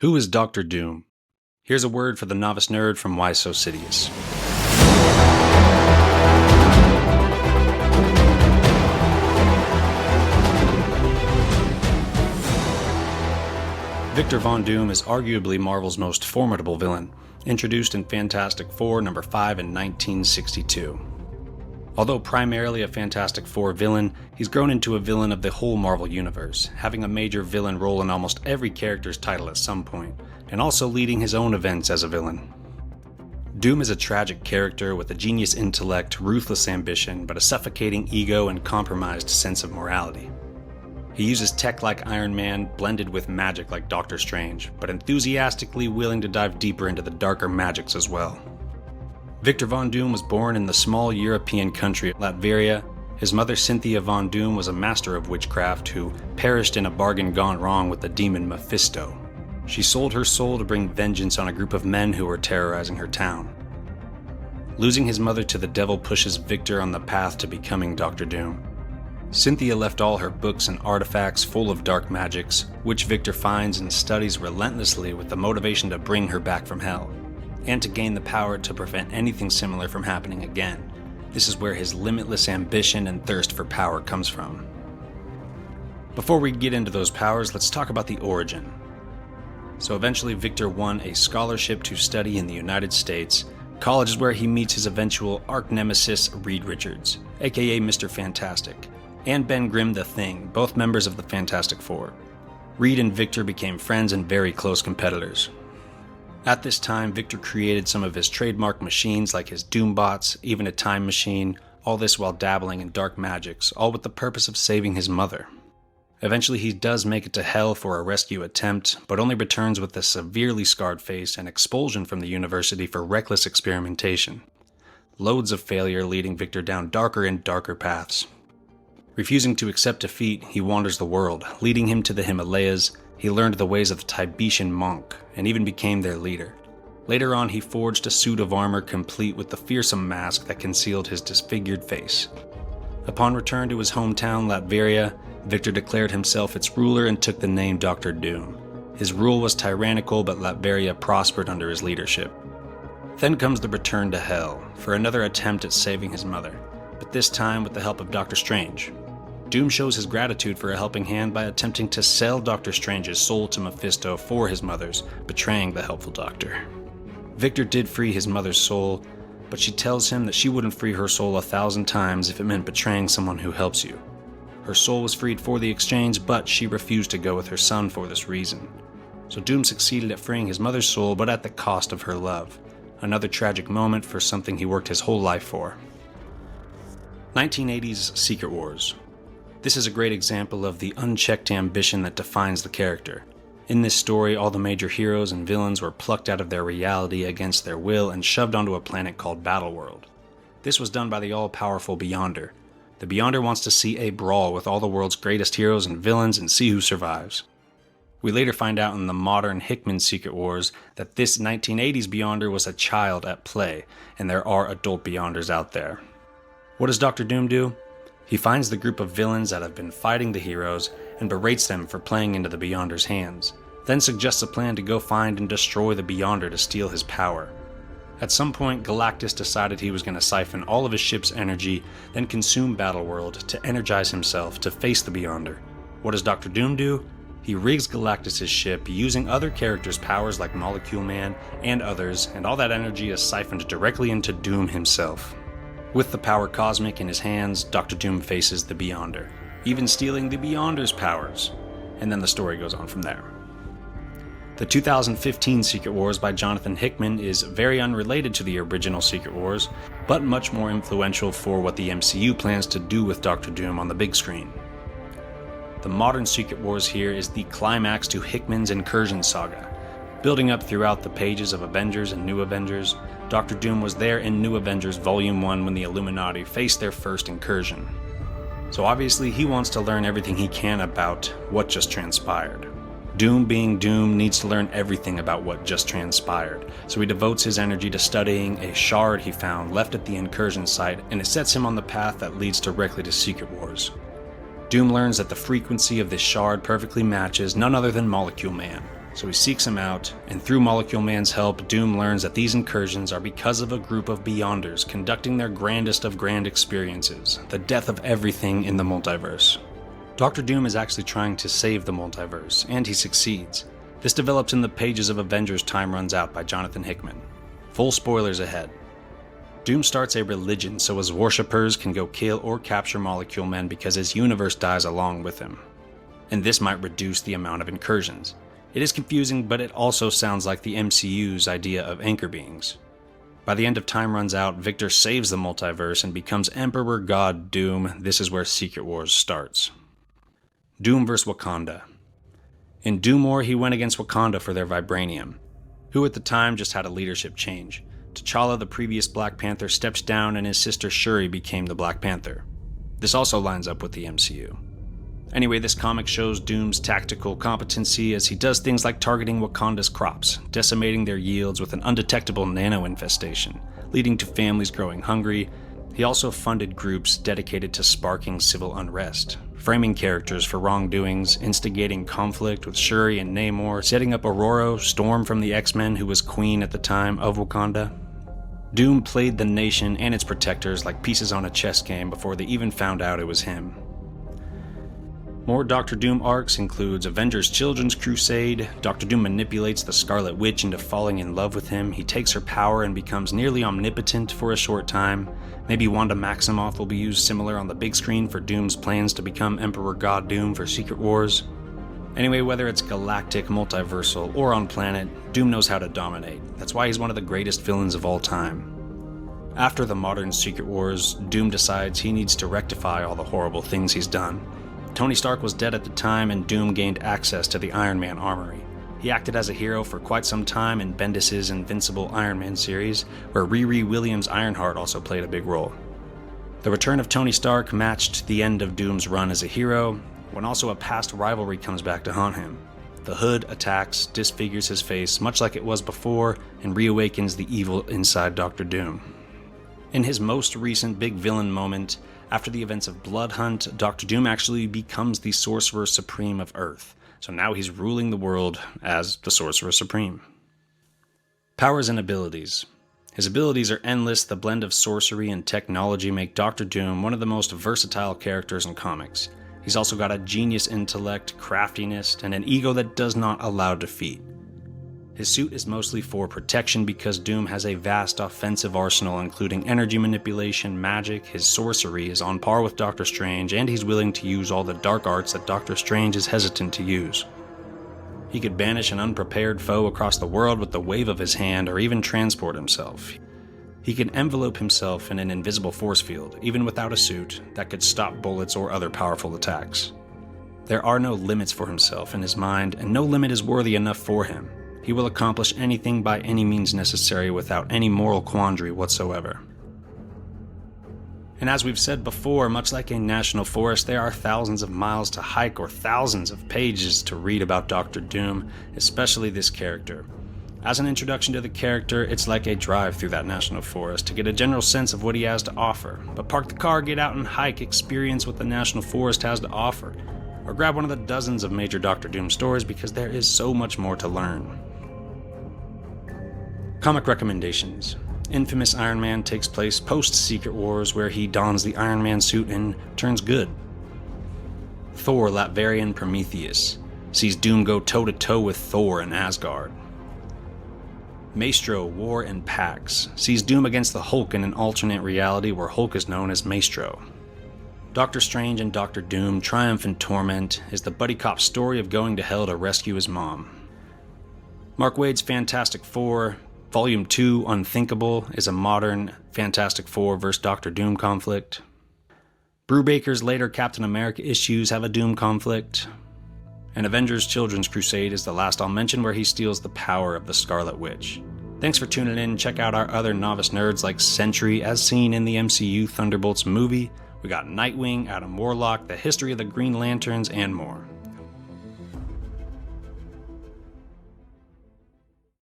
Who is Doctor Doom? Here's a word for the novice nerd from Why So Sidious. Victor Von Doom is arguably Marvel's most formidable villain, introduced in Fantastic Four number 5 in 1962. Although primarily a Fantastic Four villain, he's grown into a villain of the whole Marvel Universe, having a major villain role in almost every character's title at some point, and also leading his own events as a villain. Doom is a tragic character with a genius intellect, ruthless ambition, but a suffocating ego and compromised sense of morality. He uses tech like Iron Man, blended with magic like Doctor Strange, but enthusiastically willing to dive deeper into the darker magics as well. Victor Von Doom was born in the small European country Latveria. His mother Cynthia Von Doom was a master of witchcraft who perished in a bargain gone wrong with the demon Mephisto. She sold her soul to bring vengeance on a group of men who were terrorizing her town. Losing his mother to the devil pushes Victor on the path to becoming Doctor Doom. Cynthia left all her books and artifacts full of dark magics, which Victor finds and studies relentlessly with the motivation to bring her back from hell, and to gain the power to prevent anything similar from happening again. This is where his limitless ambition and thirst for power comes from. Before we get into those powers, let's talk about the origin. So eventually Victor won a scholarship to study in the United States. College is where he meets his eventual arch-nemesis Reed Richards, aka Mr. Fantastic, and Ben Grimm the Thing, both members of the Fantastic Four. Reed and Victor became friends and very close competitors. At this time, Victor created some of his trademark machines like his Doombots, even a time machine, all this while dabbling in dark magics, all with the purpose of saving his mother. Eventually he does make it to Hell for a rescue attempt, but only returns with a severely scarred face and expulsion from the university for reckless experimentation. Loads of failure leading Victor down darker and darker paths. Refusing to accept defeat, he wanders the world, leading him to the Himalayas. He learned the ways of the Tibetan monk, and even became their leader. Later on, he forged a suit of armor complete with the fearsome mask that concealed his disfigured face. Upon return to his hometown, Latveria, Victor declared himself its ruler and took the name Doctor Doom. His rule was tyrannical, but Latveria prospered under his leadership. Then comes the return to Hell, for another attempt at saving his mother, but this time with the help of Doctor Strange. Doom shows his gratitude for a helping hand by attempting to sell Doctor Strange's soul to Mephisto for his mother's, betraying the helpful doctor. Victor did free his mother's soul, but she tells him that she wouldn't free her soul 1,000 times if it meant betraying someone who helps you. Her soul was freed for the exchange, but she refused to go with her son for this reason. So Doom succeeded at freeing his mother's soul, but at the cost of her love. Another tragic moment for something he worked his whole life for. 1980s Secret Wars. This is a great example of the unchecked ambition that defines the character. In this story, all the major heroes and villains were plucked out of their reality against their will and shoved onto a planet called Battleworld. This was done by the all-powerful Beyonder. The Beyonder wants to see a brawl with all the world's greatest heroes and villains and see who survives. We later find out in the modern Hickman Secret Wars that this 1980s Beyonder was a child at play, and there are adult Beyonders out there. What does Doctor Doom do? He finds the group of villains that have been fighting the heroes and berates them for playing into the Beyonder's hands, then suggests a plan to go find and destroy the Beyonder to steal his power. At some point, Galactus decided he was going to siphon all of his ship's energy, then consume Battleworld to energize himself to face the Beyonder. What does Doctor Doom do? He rigs Galactus' ship using other characters' powers like Molecule Man and others, and all that energy is siphoned directly into Doom himself. With the power cosmic in his hands, Doctor Doom faces the Beyonder, even stealing the Beyonder's powers. And then the story goes on from there. The 2015 Secret Wars by Jonathan Hickman is very unrelated to the original Secret Wars, but much more influential for what the MCU plans to do with Doctor Doom on the big screen. The modern Secret Wars here is the climax to Hickman's Incursion saga. Building up throughout the pages of Avengers and New Avengers, Doctor Doom was there in New Avengers Volume 1 when the Illuminati faced their first incursion. So obviously he wants to learn everything he can about what just transpired. Doom being Doom needs to learn everything about what just transpired, so he devotes his energy to studying a shard he found left at the incursion site, and it sets him on the path that leads directly to Secret Wars. Doom learns that the frequency of this shard perfectly matches none other than Molecule Man, So he seeks him out, and through Molecule Man's help, Doom learns that these incursions are because of a group of Beyonders conducting their grandest of grand experiences, the death of everything in the multiverse. Dr. Doom is actually trying to save the multiverse, and he succeeds. This develops in the pages of Avengers Time Runs Out by Jonathan Hickman. Full spoilers ahead. Doom starts a religion so his worshippers can go kill or capture Molecule Men because his universe dies along with him. And this might reduce the amount of incursions. It is confusing, but it also sounds like the MCU's idea of anchor beings. By the end of Time Runs Out, Victor saves the multiverse and becomes Emperor God Doom. This is where Secret Wars starts. Doom vs. Wakanda. In Doom War, he went against Wakanda for their vibranium, who at the time just had a leadership change. T'Challa, the previous Black Panther, steps down and his sister Shuri became the Black Panther. This also lines up with the MCU. Anyway, this comic shows Doom's tactical competency as he does things like targeting Wakanda's crops, decimating their yields with an undetectable nano-infestation, leading to families growing hungry. He also funded groups dedicated to sparking civil unrest, framing characters for wrongdoings, instigating conflict with Shuri and Namor, setting up Aurora, Storm from the X-Men, who was queen at the time of Wakanda. Doom played the nation and its protectors like pieces on a chess game before they even found out it was him. More Doctor Doom arcs includes Avengers Children's Crusade. Doctor Doom manipulates the Scarlet Witch into falling in love with him. He takes her power and becomes nearly omnipotent for a short time. Maybe Wanda Maximoff will be used similar on the big screen for Doom's plans to become Emperor God Doom for Secret Wars. Anyway, whether it's galactic, multiversal, or on planet, Doom knows how to dominate. That's why he's one of the greatest villains of all time. After the modern Secret Wars, Doom decides he needs to rectify all the horrible things he's done. Tony Stark was dead at the time, and Doom gained access to the Iron Man armory. He acted as a hero for quite some time in Bendis' Invincible Iron Man series, where Riri Williams Ironheart also played a big role. The return of Tony Stark matched the end of Doom's run as a hero, when also a past rivalry comes back to haunt him. The Hood attacks, disfigures his face much like it was before, and reawakens the evil inside Dr. Doom. In his most recent big villain moment, after the events of Blood Hunt, Dr. Doom actually becomes the Sorcerer Supreme of Earth, so now he's ruling the world as the Sorcerer Supreme. Powers and abilities. His abilities are endless. The blend of sorcery and technology make Dr. Doom one of the most versatile characters in comics. He's also got a genius intellect, craftiness, and an ego that does not allow defeat. His suit is mostly for protection because Doom has a vast offensive arsenal including energy manipulation, magic. His sorcery is on par with Doctor Strange, and he's willing to use all the dark arts that Doctor Strange is hesitant to use. He could banish an unprepared foe across the world with the wave of his hand, or even transport himself. He can envelope himself in an invisible force field, even without a suit, that could stop bullets or other powerful attacks. There are no limits for himself in his mind, and no limit is worthy enough for him. He will accomplish anything by any means necessary without any moral quandary whatsoever. And as we've said before, much like a national forest, there are thousands of miles to hike or thousands of pages to read about Dr. Doom, especially this character. As an introduction to the character, it's like a drive through that national forest to get a general sense of what he has to offer. But park the car, get out and hike, experience what the national forest has to offer. Or grab one of the dozens of major Dr. Doom stories because there is so much more to learn. Comic recommendations. Infamous Iron Man takes place post-Secret Wars, where he dons the Iron Man suit and turns good. Thor Latverian Prometheus sees Doom go toe-to-toe with Thor in Asgard. Maestro War and Pax sees Doom against the Hulk in an alternate reality where Hulk is known as Maestro. Doctor Strange and Dr. Doom Triumph and Torment is the buddy cop story of going to hell to rescue his mom. Mark Waid's Fantastic Four Volume 2, Unthinkable, is a modern Fantastic Four vs. Dr. Doom conflict. Brubaker's later Captain America issues have a Doom conflict. And Avengers Children's Crusade is the last I'll mention, where he steals the power of the Scarlet Witch. Thanks for tuning in. Check out our other novice nerds like Sentry, as seen in the MCU Thunderbolts movie. We got Nightwing, Adam Warlock, the history of the Green Lanterns, and more.